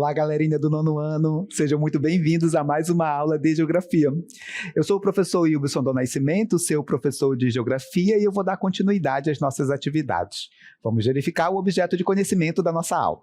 Olá, galerinha do nono ano, sejam muito bem-vindos a mais uma aula de Geografia. Eu sou o professor Wilson do Nascimento, seu professor de Geografia, e eu vou dar continuidade às nossas atividades. Vamos verificar o objeto de conhecimento da nossa aula.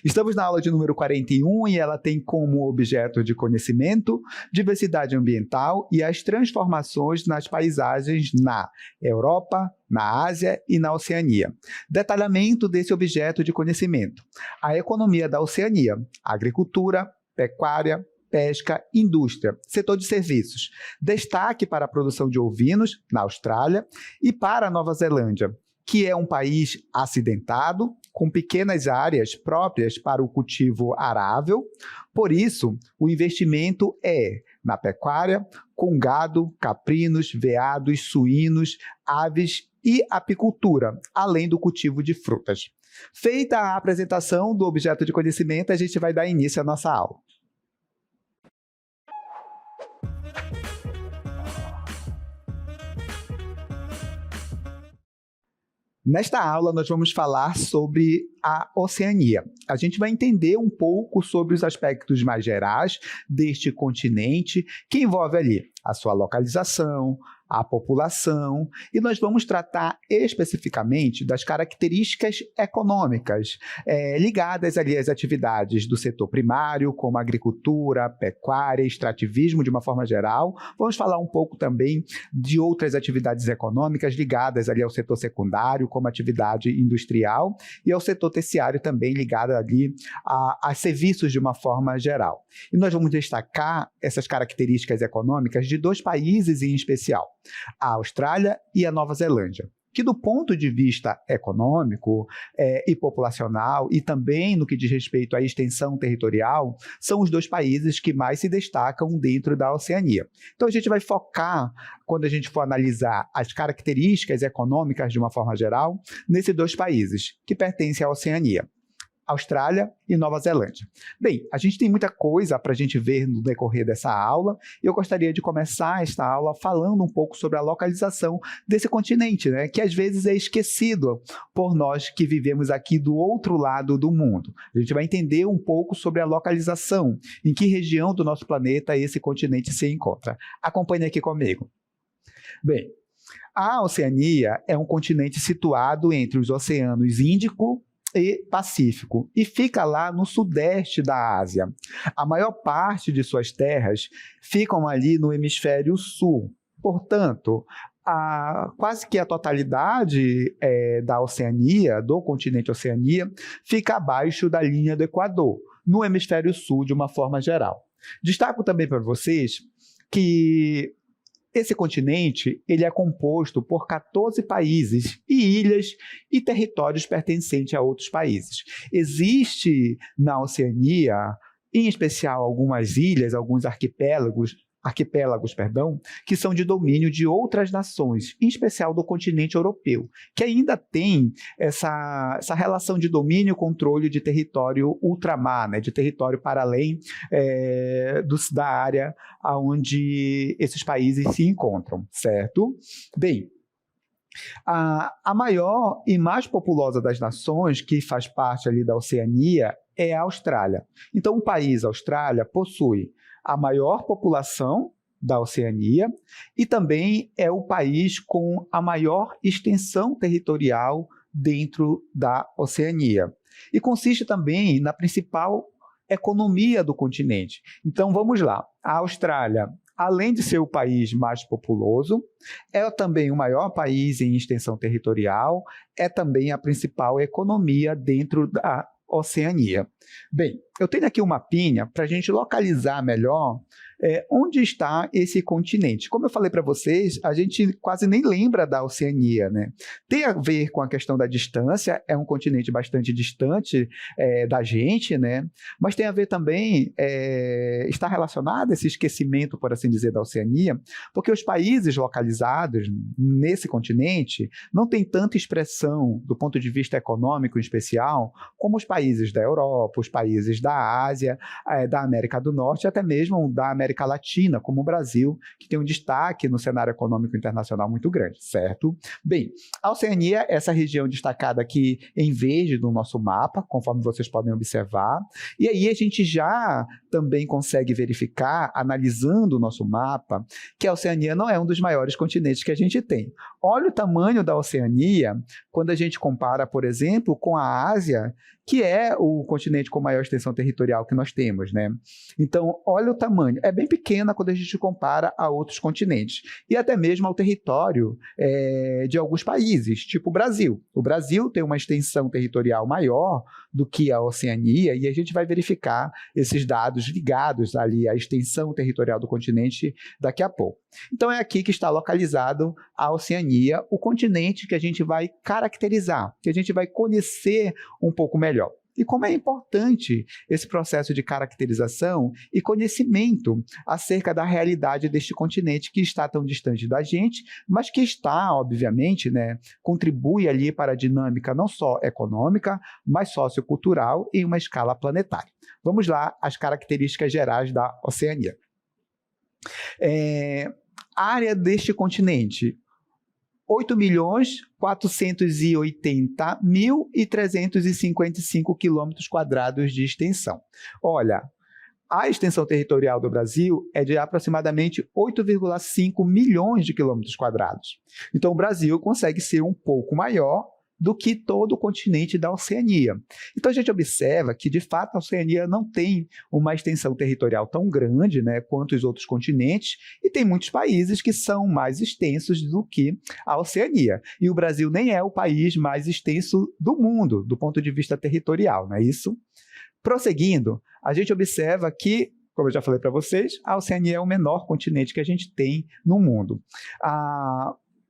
Estamos na aula de número 41 e ela tem como objeto de conhecimento diversidade ambiental e as transformações nas paisagens na Europa, na Ásia e na Oceania. Detalhamento desse objeto de conhecimento: a economia da Oceania, agricultura, pecuária, pesca, indústria, setor de serviços. Destaque para a produção de ovinos na Austrália e para a Nova Zelândia, que é um país acidentado, com pequenas áreas próprias para o cultivo arável. Por isso, o investimento é na pecuária, com gado, caprinos, veados, suínos, aves e apicultura, além do cultivo de frutas. Feita a apresentação do objeto de conhecimento, a gente vai dar início à nossa aula. Nesta aula, nós vamos falar sobre a Oceania. A gente vai entender um pouco sobre os aspectos mais gerais deste continente, que envolve ali a sua localização, a população, e nós vamos tratar especificamente das características econômicas ligadas ali às atividades do setor primário, como agricultura, pecuária, extrativismo de uma forma geral. Vamos falar um pouco também de outras atividades econômicas ligadas ali ao setor secundário, como atividade industrial, e ao setor terciário também ligado ali a serviços de uma forma geral. E nós vamos destacar essas características econômicas de dois países em especial: a Austrália e a Nova Zelândia, que do ponto de vista econômico e populacional, e também no que diz respeito à extensão territorial, são os dois países que mais se destacam dentro da Oceania. Então a gente vai focar, quando a gente for analisar as características econômicas de uma forma geral, nesses dois países que pertencem à Oceania: Austrália e Nova Zelândia. Bem, a gente tem muita coisa para a gente ver no decorrer dessa aula, e eu gostaria de começar esta aula falando um pouco sobre a localização desse continente, né, que às vezes é esquecido por nós que vivemos aqui do outro lado do mundo. A gente vai entender um pouco sobre a localização, em que região do nosso planeta esse continente se encontra. Acompanhe aqui comigo. Bem, a Oceania é um continente situado entre os oceanos Índico e Pacífico, e fica lá no sudeste da Ásia. A maior parte de suas terras ficam ali no hemisfério sul. Portanto, quase que a totalidade da Oceania, do continente Oceania, fica abaixo da linha do Equador, no hemisfério sul de uma forma geral. Destaco também para vocês que esse continente ele é composto por 14 países e ilhas e territórios pertencentes a outros países. Existe na Oceania, em especial, algumas ilhas, alguns arquipélagos, que são de domínio de outras nações, em especial do continente europeu, que ainda tem essa relação de domínio e controle de território ultramar, né, de território para além da área onde esses países se encontram, certo? Bem, a maior e mais populosa das nações que faz parte ali da Oceania é a Austrália. Então, o país Austrália possui a maior população da Oceania e também é o país com a maior extensão territorial dentro da Oceania. E consiste também na principal economia do continente. Então, vamos lá. A Austrália, além de ser o país mais populoso, é também o maior país em extensão territorial, é também a principal economia dentro da Oceania. Bem, eu tenho aqui um mapinha para a gente localizar melhor onde está esse continente. Como eu falei para vocês, a gente quase nem lembra da Oceania, né? Tem a ver com a questão da distância, é um continente bastante distante da gente, né? Mas tem a ver também, está relacionado a esse esquecimento, por assim dizer, da Oceania, porque os países localizados nesse continente não têm tanta expressão do ponto de vista econômico em especial, como os países da Europa, os países da Ásia, da América do Norte, até mesmo da América América Latina, como o Brasil, que tem um destaque no cenário econômico internacional muito grande, certo? Bem, a Oceania, essa região destacada aqui em verde no nosso mapa, conforme vocês podem observar, e aí a gente já também consegue verificar, analisando o nosso mapa, que a Oceania não é um dos maiores continentes que a gente tem. Olha o tamanho da Oceania quando a gente compara, por exemplo, com a Ásia, que é o continente com maior extensão territorial que nós temos, né? Então, olha o tamanho. É bem pequena quando a gente compara a outros continentes. E até mesmo ao território de alguns países, tipo o Brasil. O Brasil tem uma extensão territorial maior do que a Oceania, e a gente vai verificar esses dados ligados ali à extensão territorial do continente daqui a pouco. Então, é aqui que está localizado a Oceania, o continente que a gente vai caracterizar, que a gente vai conhecer um pouco melhor. E como é importante esse processo de caracterização e conhecimento acerca da realidade deste continente que está tão distante da gente, mas que está, obviamente, né, contribui ali para a dinâmica não só econômica, mas sociocultural em uma escala planetária. Vamos lá, as características gerais da Oceania. A área deste continente, 8.480.355 km² de extensão. Olha, a extensão territorial do Brasil é de aproximadamente 8,5 milhões de quilômetros quadrados. Então, o Brasil consegue ser um pouco maior do que todo o continente da Oceania. Então, a gente observa que, de fato, a Oceania não tem uma extensão territorial tão grande, né, quanto os outros continentes, e tem muitos países que são mais extensos do que a Oceania. E o Brasil nem é o país mais extenso do mundo, do ponto de vista territorial, não é isso? Prosseguindo, a gente observa que, como eu já falei para vocês, a Oceania é o menor continente que a gente tem no mundo.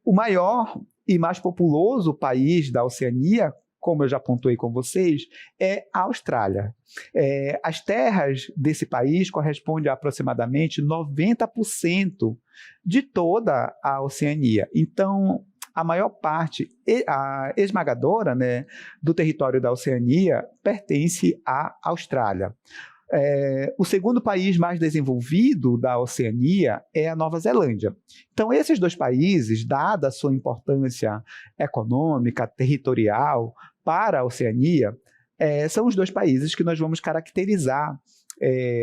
O maior e mais populoso país da Oceania, como eu já pontuei com vocês, é a Austrália. As terras desse país correspondem a aproximadamente 90% de toda a Oceania. Então, a maior parte, a esmagadora, né, do território da Oceania pertence à Austrália. O segundo país mais desenvolvido da Oceania é a Nova Zelândia. Então, esses dois países, dada a sua importância econômica, territorial para a Oceania, são os dois países que nós vamos caracterizar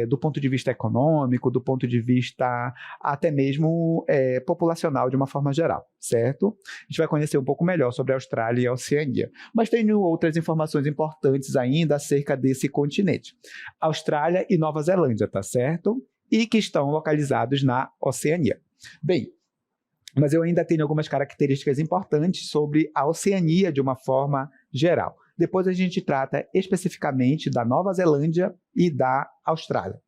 do ponto de vista econômico, do ponto de vista até mesmo populacional de uma forma geral, certo? A gente vai conhecer um pouco melhor sobre a Austrália e a Oceania, mas tenho outras informações importantes ainda acerca desse continente. Austrália e Nova Zelândia, tá certo? E que estão localizados na Oceania. Bem, mas eu ainda tenho algumas características importantes sobre a Oceania de uma forma geral. Depois a gente trata especificamente da Nova Zelândia e da Austrália.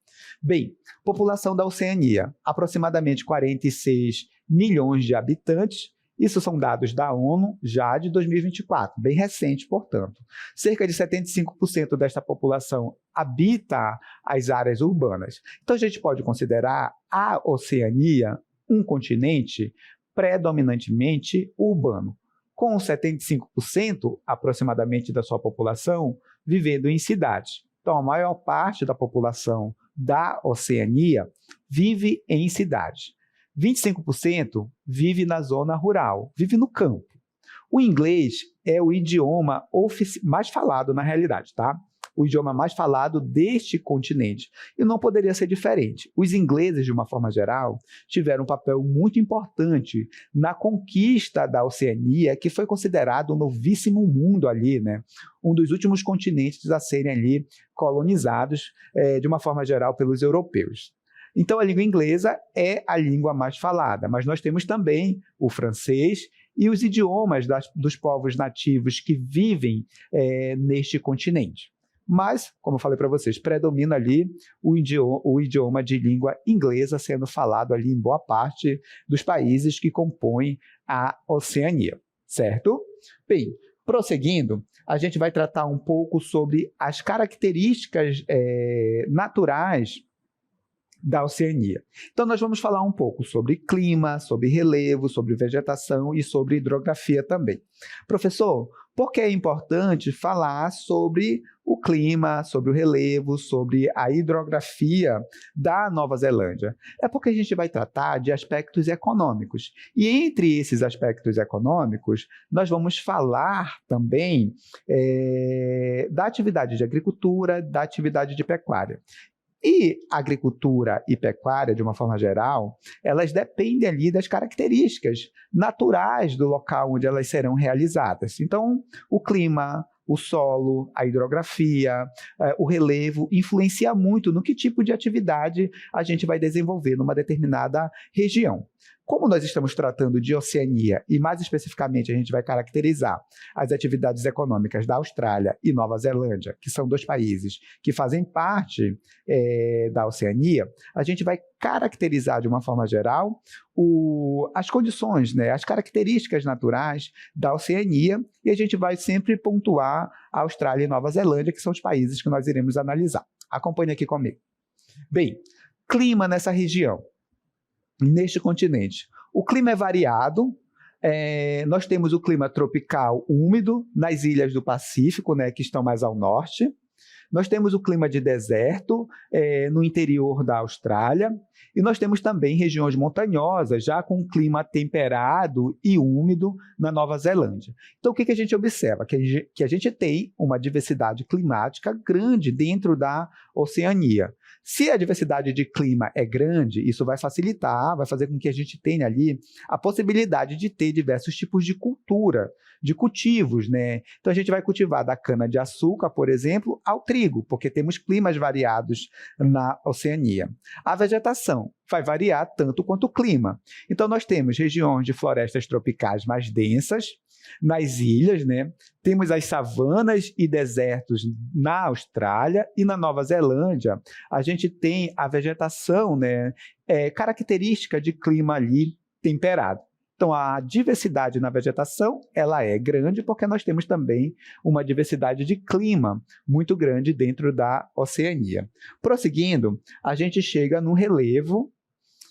Bem, população da Oceania, aproximadamente 46 milhões de habitantes. Isso são dados da ONU já de 2024, bem recente, portanto. Cerca de 75% desta população habita as áreas urbanas. Então a gente pode considerar a Oceania um continente predominantemente urbano, com 75% aproximadamente da sua população vivendo em cidades. Então, a maior parte da população da Oceania vive em cidades. 25% vive na zona rural, vive no campo. O inglês é o idioma mais falado na realidade, tá? O idioma mais falado deste continente. E não poderia ser diferente. Os ingleses, de uma forma geral, tiveram um papel muito importante na conquista da Oceania, que foi considerado o novíssimo mundo ali, né? Um dos últimos continentes a serem ali colonizados, de uma forma geral, pelos europeus. Então, a língua inglesa é a língua mais falada, mas nós temos também o francês e os idiomas dos povos nativos que vivem neste continente. Mas, como eu falei para vocês, predomina ali o idioma de língua inglesa sendo falado ali em boa parte dos países que compõem a Oceania, certo? Bem, prosseguindo, a gente vai tratar um pouco sobre as características naturais da Oceania. Então, nós vamos falar um pouco sobre clima, sobre relevo, sobre vegetação e sobre hidrografia também. Professor, Porque é importante falar sobre o clima, sobre o relevo, sobre a hidrografia da Nova Zelândia. É porque a gente vai tratar de aspectos econômicos. E entre esses aspectos econômicos, nós vamos falar também da atividade de agricultura, da atividade de pecuária. E agricultura e pecuária, de uma forma geral, elas dependem ali das características naturais do local onde elas serão realizadas. Então, o clima, o solo, a hidrografia, o relevo, influencia muito no que tipo de atividade a gente vai desenvolver numa determinada região. Como nós estamos tratando de Oceania, e mais especificamente a gente vai caracterizar as atividades econômicas da Austrália e Nova Zelândia, que são dois países que fazem parte da Oceania, a gente vai caracterizar de uma forma geral as condições, né, as características naturais da Oceania, e a gente vai sempre pontuar a Austrália e Nova Zelândia, que são os países que nós iremos analisar. Acompanhe aqui comigo. Bem, clima nessa região. Neste continente. O clima é variado, nós temos o clima tropical úmido nas ilhas do Pacífico, né, que estão mais ao norte. Nós temos o clima de deserto no interior da Austrália, e nós temos também regiões montanhosas, já com um clima temperado e úmido na Nova Zelândia. Então, o que a gente observa? Que a gente tem uma diversidade climática grande dentro da Oceania. Se a diversidade de clima é grande, isso vai facilitar, vai fazer com que a gente tenha ali a possibilidade de ter diversos tipos de cultura, de cultivos, né? Então, a gente vai cultivar da cana-de-açúcar, por exemplo, ao trigo, porque temos climas variados na Oceania. A vegetação vai variar tanto quanto o clima. Então, nós temos regiões de florestas tropicais mais densas, nas ilhas, né? Temos as savanas e desertos na Austrália, e na Nova Zelândia a gente tem a vegetação, né, característica de clima ali temperado. Então, a diversidade na vegetação ela é grande porque nós temos também uma diversidade de clima muito grande dentro da Oceania. Prosseguindo, a gente chega no relevo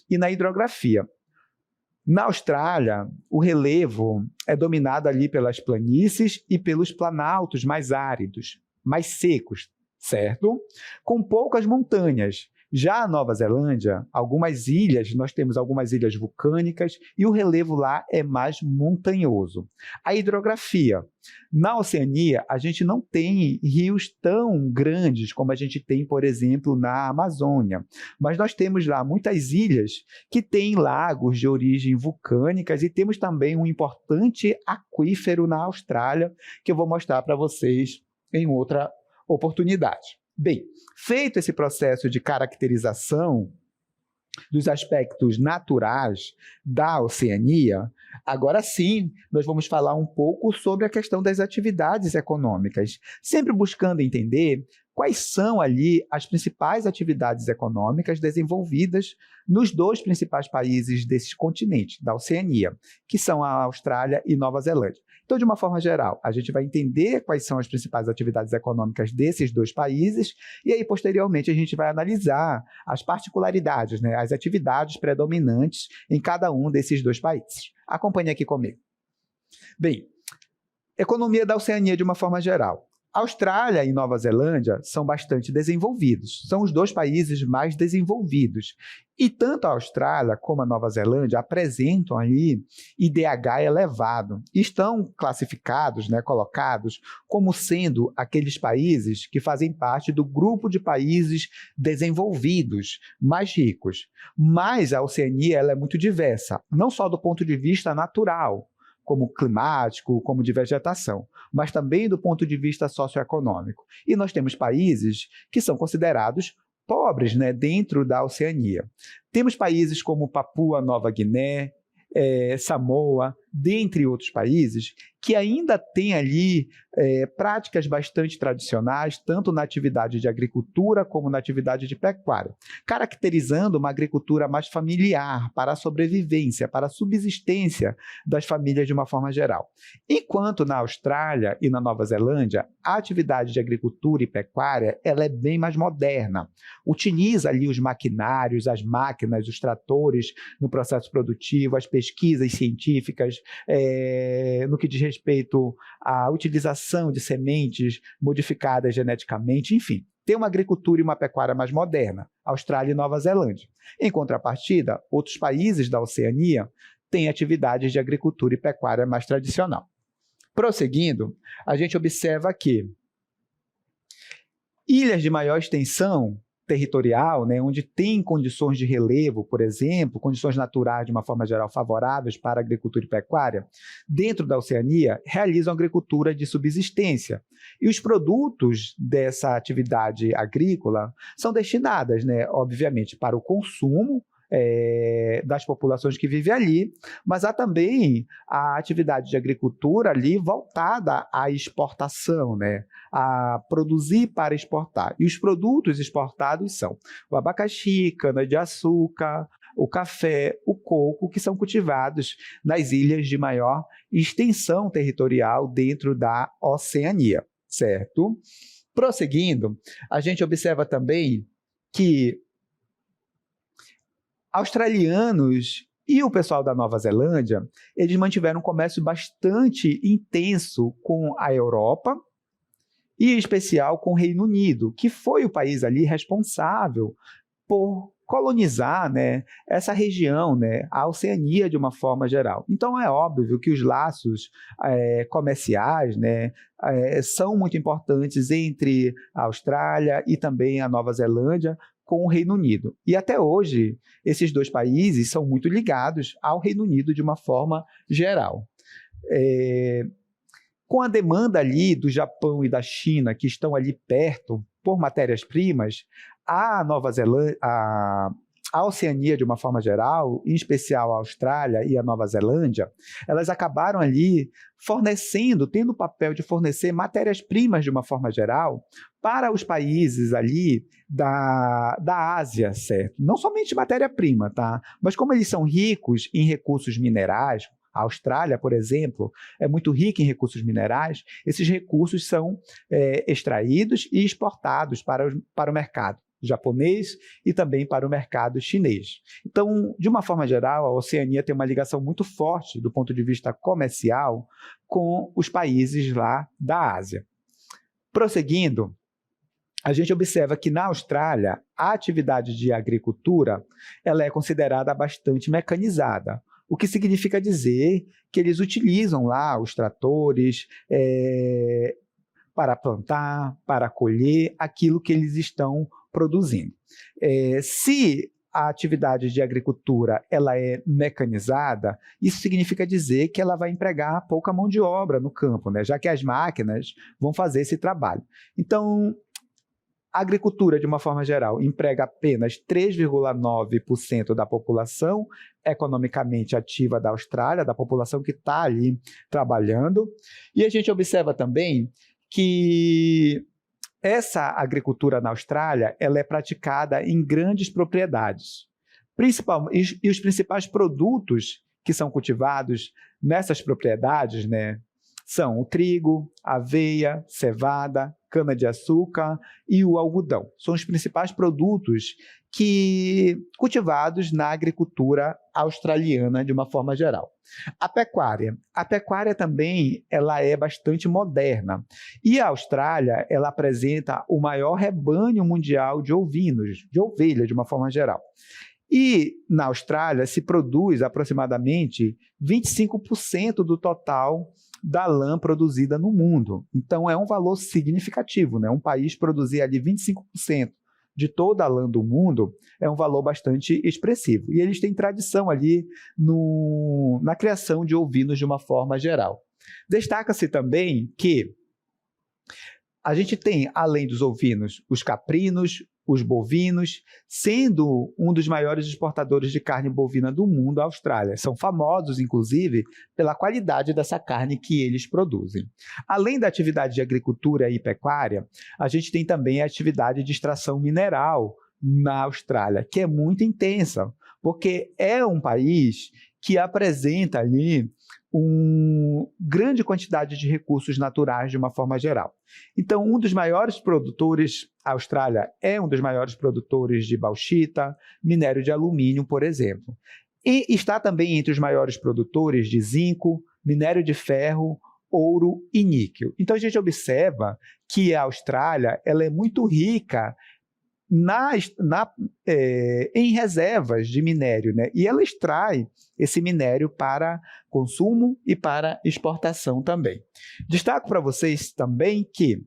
e na hidrografia. Na Austrália, o relevo é dominado ali pelas planícies e pelos planaltos mais áridos, mais secos, certo? Com poucas montanhas. Já a Nova Zelândia, nós temos algumas ilhas vulcânicas e o relevo lá é mais montanhoso. A hidrografia. Na Oceania, a gente não tem rios tão grandes como a gente tem, por exemplo, na Amazônia. Mas nós temos lá muitas ilhas que têm lagos de origem vulcânicas e temos também um importante aquífero na Austrália, que eu vou mostrar para vocês em outra oportunidade. Bem, feito esse processo de caracterização dos aspectos naturais da Oceania, agora sim nós vamos falar um pouco sobre a questão das atividades econômicas, sempre buscando entender quais são ali as principais atividades econômicas desenvolvidas nos dois principais países desse continente, da Oceania, que são a Austrália e Nova Zelândia. Então, de uma forma geral, a gente vai entender quais são as principais atividades econômicas desses dois países e aí, posteriormente, a gente vai analisar as particularidades, né, as atividades predominantes em cada um desses dois países. Acompanhe aqui comigo. Bem, economia da Oceania de uma forma geral. Austrália e Nova Zelândia são bastante desenvolvidos, são os dois países mais desenvolvidos. E tanto a Austrália como a Nova Zelândia apresentam aí IDH elevado. Estão classificados, né, colocados como sendo aqueles países que fazem parte do grupo de países desenvolvidos, mais ricos. Mas a Oceania ela é muito diversa, não só do ponto de vista natural, como climático, como de vegetação, mas também do ponto de vista socioeconômico. E nós temos países que são considerados pobres, né, dentro da Oceania. Temos países como Papua Nova Guiné, Samoa, dentre outros países, que ainda têm ali práticas bastante tradicionais, tanto na atividade de agricultura como na atividade de pecuária, caracterizando uma agricultura mais familiar para a sobrevivência, para a subsistência das famílias de uma forma geral. Enquanto na Austrália e na Nova Zelândia, a atividade de agricultura e pecuária ela é bem mais moderna, utiliza ali os maquinários, as máquinas, os tratores no processo produtivo, as pesquisas científicas, no que diz respeito à utilização de sementes modificadas geneticamente, enfim. Tem uma agricultura e uma pecuária mais moderna, Austrália e Nova Zelândia. Em contrapartida, outros países da Oceania têm atividades de agricultura e pecuária mais tradicional. Prosseguindo, a gente observa que ilhas de maior extensão territorial, né, onde tem condições de relevo, por exemplo, condições naturais de uma forma geral favoráveis para a agricultura e pecuária, dentro da Oceania, realizam agricultura de subsistência. E os produtos dessa atividade agrícola são destinados, né, obviamente, para o consumo das populações que vivem ali, mas há também a atividade de agricultura ali voltada à exportação, né? A produzir para exportar. E os produtos exportados são o abacaxi, cana-de-açúcar, o café, o coco, que são cultivados nas ilhas de maior extensão territorial dentro da Oceania, certo? Prosseguindo, a gente observa também que australianos e o pessoal da Nova Zelândia, eles mantiveram um comércio bastante intenso com a Europa e, em especial, com o Reino Unido, que foi o país ali responsável por colonizar, né, essa região, né, a Oceania de uma forma geral. Então, é óbvio que os laços comerciais, né, são muito importantes entre a Austrália e também a Nova Zelândia, com o Reino Unido. E até hoje, esses dois países são muito ligados ao Reino Unido de uma forma geral. Com a demanda ali do Japão e da China, que estão ali perto por matérias-primas, a Nova Zelândia, a Oceania de uma forma geral, em especial a Austrália e a Nova Zelândia, elas acabaram ali fornecendo, tendo o papel de fornecer matérias-primas de uma forma geral para os países ali da Ásia, certo? Não somente matéria-prima, tá? Mas como eles são ricos em recursos minerais, a Austrália, por exemplo, é muito rica em recursos minerais, esses recursos são extraídos e exportados para o mercado japonês e também para o mercado chinês. Então, de uma forma geral, a Oceania tem uma ligação muito forte do ponto de vista comercial com os países lá da Ásia. Prosseguindo, a gente observa que na Austrália, a atividade de agricultura ela é considerada bastante mecanizada, o que significa dizer que eles utilizam lá os tratores para plantar, para colher aquilo que eles estão produzindo. Se a atividade de agricultura ela é mecanizada, isso significa dizer que ela vai empregar pouca mão de obra no campo, né? Já que as máquinas vão fazer esse trabalho. Então, a agricultura, de uma forma geral, emprega apenas 3,9% da população economicamente ativa da Austrália, da população que está ali trabalhando. E a gente observa também que essa agricultura na Austrália ela é praticada em grandes propriedades. E os principais produtos que são cultivados nessas propriedades, né, são o trigo, aveia, cevada, cana-de-açúcar e o algodão. São os principais produtos cultivados na agricultura australiana de uma forma geral. A pecuária também ela é bastante moderna. E a Austrália ela apresenta o maior rebanho mundial de ovinos, de ovelhas de uma forma geral. E na Austrália se produz aproximadamente 25% do total da lã produzida no mundo. Então, é um valor significativo, né? Um país produzir ali 25% de toda a lã do mundo é um valor bastante expressivo. E eles têm tradição ali na criação de ovinos de uma forma geral. Destaca-se também que a gente tem, além dos ovinos, os caprinos, os bovinos, sendo um dos maiores exportadores de carne bovina do mundo, a Austrália. São famosos, inclusive, pela qualidade dessa carne que eles produzem. Além da atividade de agricultura e pecuária, a gente tem também a atividade de extração mineral na Austrália, que é muito intensa, porque é um país que apresenta ali uma grande quantidade de recursos naturais de uma forma geral. Então, a Austrália é um dos maiores produtores de bauxita, minério de alumínio, por exemplo. E está também entre os maiores produtores de zinco, minério de ferro, ouro e níquel. Então, a gente observa que a Austrália ela é muito rica em reservas de minério, né? E ela extrai esse minério para consumo e para exportação também. Destaco para vocês também que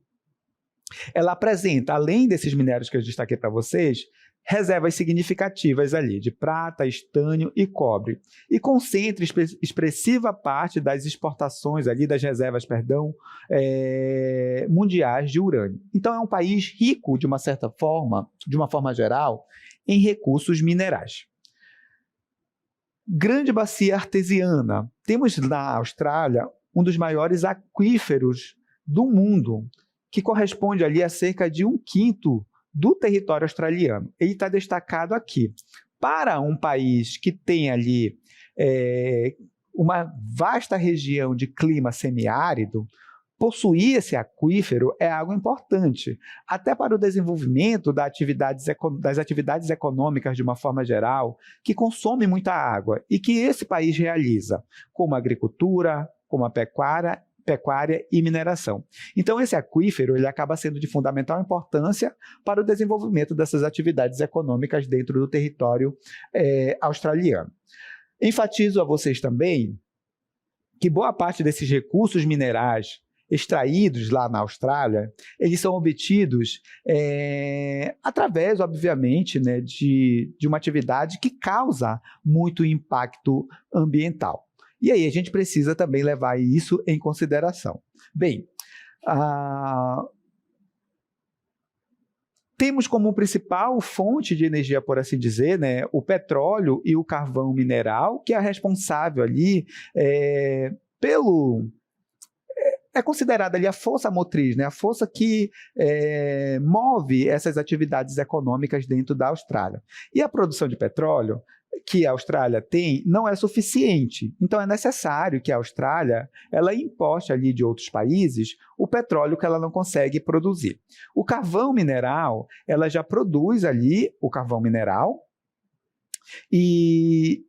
ela apresenta, além desses minérios que eu destaquei para vocês, reservas significativas ali de prata, estânio e cobre, e concentra expressiva parte das exportações ali, das reservas, mundiais de urânio. Então é um país rico, de uma certa forma, de uma forma geral, em recursos minerais. Grande bacia artesiana. Temos na Austrália um dos maiores aquíferos do mundo, que corresponde ali a cerca de 1/5 do território australiano. Ele está destacado aqui. Para um país que tem ali uma vasta região de clima semiárido, possuir esse aquífero é algo importante, até para o desenvolvimento das atividades econômicas de uma forma geral, que consomem muita água e que esse país realiza, como a agricultura, como a pecuária e mineração. Então, esse aquífero ele acaba sendo de fundamental importância para o desenvolvimento dessas atividades econômicas dentro do território australiano. Enfatizo a vocês também que boa parte desses recursos minerais extraídos lá na Austrália, eles são obtidos através, obviamente, né, de uma atividade que causa muito impacto ambiental. E aí a gente precisa também levar isso em consideração. Bem, temos como principal fonte de energia, por assim dizer, né, o petróleo e o carvão mineral, que é responsável ali é considerada ali a força motriz, né? A força que move essas atividades econômicas dentro da Austrália. E a produção de petróleo que a Austrália tem não é suficiente. Então, é necessário que a Austrália ela importe ali de outros países o petróleo que ela não consegue produzir. O carvão mineral, ela já produz ali o carvão mineral e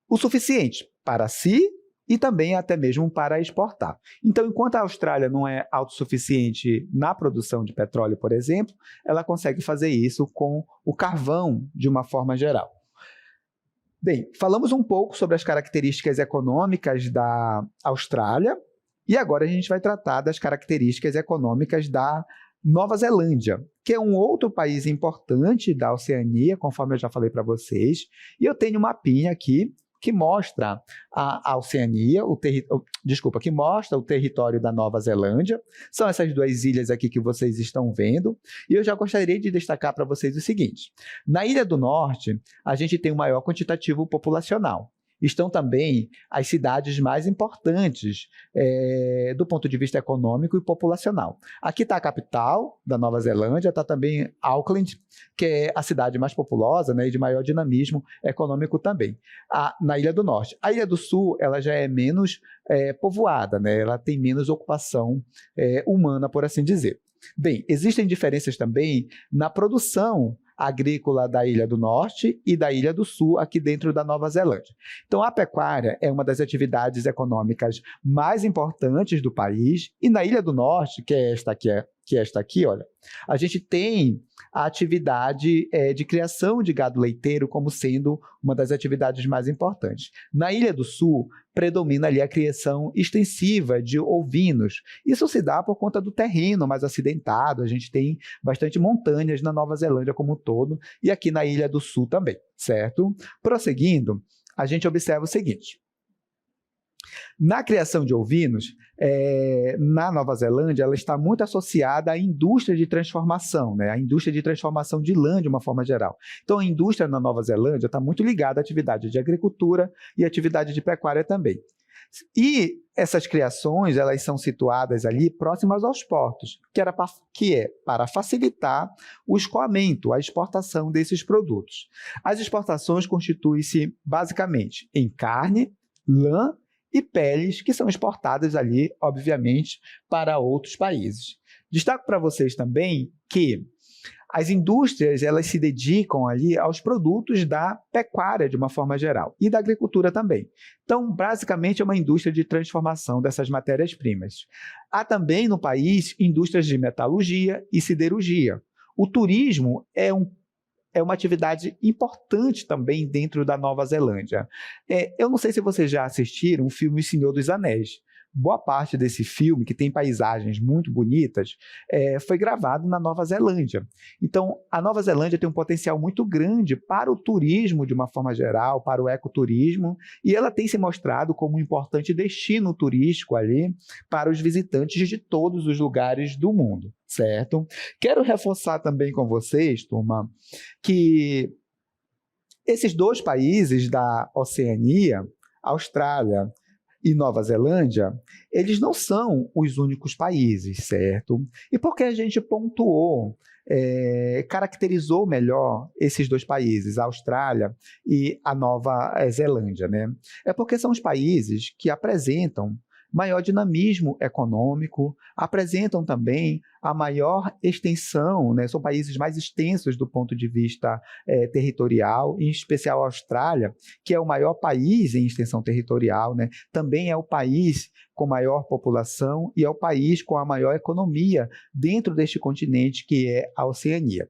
o suficiente para si e também até mesmo para exportar. Então, enquanto a Austrália não é autossuficiente na produção de petróleo, por exemplo, ela consegue fazer isso com o carvão de uma forma geral. Bem, falamos um pouco sobre as características econômicas da Austrália e agora a gente vai tratar das características econômicas da Nova Zelândia, que é um outro país importante da Oceania, conforme eu já falei para vocês, e eu tenho um mapinha aqui que mostra a Oceania, que mostra o território da Nova Zelândia. São essas duas ilhas aqui que vocês estão vendo. E eu já gostaria de destacar para vocês o seguinte. Na Ilha do Norte, a gente tem o maior quantitativo populacional. Estão também as cidades mais importantes do ponto de vista econômico e populacional. Aqui está a capital da Nova Zelândia, está também Auckland, que é a cidade mais populosa, né, e de maior dinamismo econômico também, na Ilha do Norte. A Ilha do Sul ela já é menos povoada, né, ela tem menos ocupação humana, por assim dizer. Bem, existem diferenças também na produção agrícola da Ilha do Norte e da Ilha do Sul, aqui dentro da Nova Zelândia. Então, a pecuária é uma das atividades econômicas mais importantes do país, e na Ilha do Norte, que é esta aqui, olha, a gente tem a atividade de criação de gado leiteiro como sendo uma das atividades mais importantes. Na Ilha do Sul, predomina ali a criação extensiva de ovinos. Isso se dá por conta do terreno mais acidentado, a gente tem bastante montanhas na Nova Zelândia como um todo, e aqui na Ilha do Sul também, certo? Prosseguindo, a gente observa o seguinte. Na criação de ovinos, na Nova Zelândia, ela está muito associada à indústria de transformação, né? A indústria de transformação de lã, de uma forma geral. Então, a indústria na Nova Zelândia está muito ligada à atividade de agricultura e atividade de pecuária também. E essas criações, elas são situadas ali próximas aos portos, que é para facilitar o escoamento, a exportação desses produtos. As exportações constituem-se basicamente em carne, lã e peles que são exportadas ali, obviamente, para outros países. Destaco para vocês também que As indústrias, elas se dedicam ali aos produtos da pecuária de uma forma geral e da agricultura também. Então, basicamente, é uma indústria de transformação dessas matérias-primas. Há também no país indústrias de metalurgia e siderurgia. O turismo é uma atividade importante também dentro da Nova Zelândia. Eu não sei se vocês já assistiram o filme O Senhor dos Anéis. Boa parte desse filme, que tem paisagens muito bonitas, foi gravado na Nova Zelândia. Então, a Nova Zelândia tem um potencial muito grande para o turismo, de uma forma geral, para o ecoturismo, e ela tem se mostrado como um importante destino turístico ali para os visitantes de todos os lugares do mundo, certo? Quero reforçar também com vocês, turma, que esses dois países da Oceania, Austrália e Nova Zelândia, eles não são os únicos países, certo? E por que a gente pontuou, caracterizou melhor esses dois países, a Austrália e a Nova Zelândia, né? É porque são os países que apresentam maior dinamismo econômico, apresentam também a maior extensão, né? São países mais extensos do ponto de vista territorial, em especial a Austrália, que é o maior país em extensão territorial, né? Também é o país com maior população e é o país com a maior economia dentro deste continente que é a Oceania.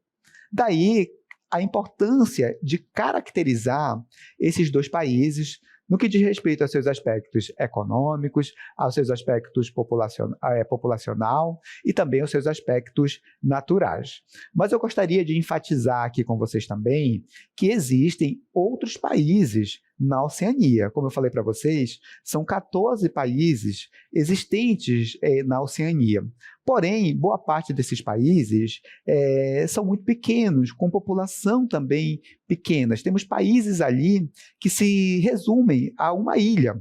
Daí a importância de caracterizar esses dois países no que diz respeito aos seus aspectos econômicos, aos seus aspectos populacional e também aos seus aspectos naturais. Mas eu gostaria de enfatizar aqui com vocês também que existem outros países na Oceania. Como eu falei para vocês, são 14 países existentes na Oceania. Porém, boa parte desses países são muito pequenos, com população também pequenas. Temos países ali que se resumem a uma ilha.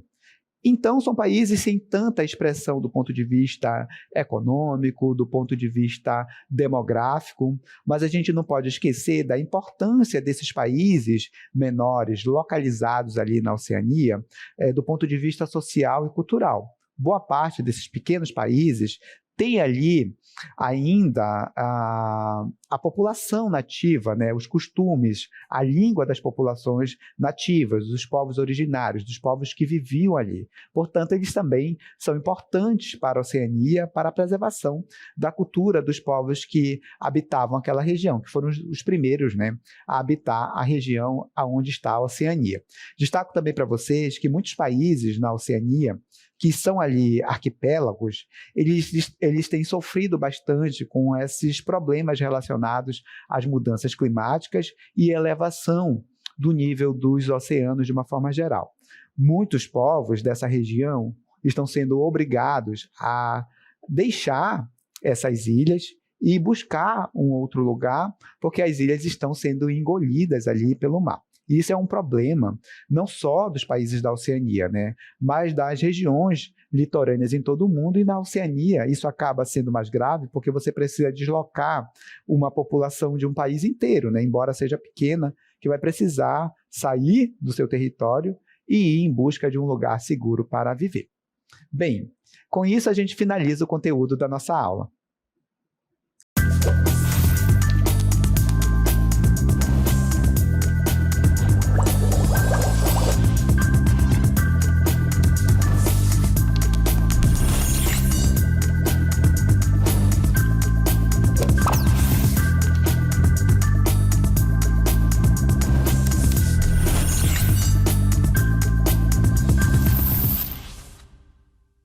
Então, são países sem tanta expressão do ponto de vista econômico, do ponto de vista demográfico, mas a gente não pode esquecer da importância desses países menores, localizados ali na Oceania, do ponto de vista social e cultural. Boa parte desses pequenos países tem ali ainda a população nativa, né? Os costumes, a língua das populações nativas, dos povos originários, dos povos que viviam ali. Portanto, eles também são importantes para a Oceania, para a preservação da cultura dos povos que habitavam aquela região, que foram os primeiros, né, a habitar a região onde está a Oceania. Destaco também para vocês que muitos países na Oceania, que são ali arquipélagos, eles têm sofrido bastante com esses problemas relacionados às mudanças climáticas e elevação do nível dos oceanos de uma forma geral. Muitos povos dessa região estão sendo obrigados a deixar essas ilhas e buscar um outro lugar, porque as ilhas estão sendo engolidas ali pelo mar. E isso é um problema não só dos países da Oceania, né, mas das regiões litorâneas em todo o mundo, e na Oceania isso acaba sendo mais grave porque você precisa deslocar uma população de um país inteiro, né, embora seja pequena, que vai precisar sair do seu território e ir em busca de um lugar seguro para viver. Bem, com isso a gente finaliza o conteúdo da nossa aula.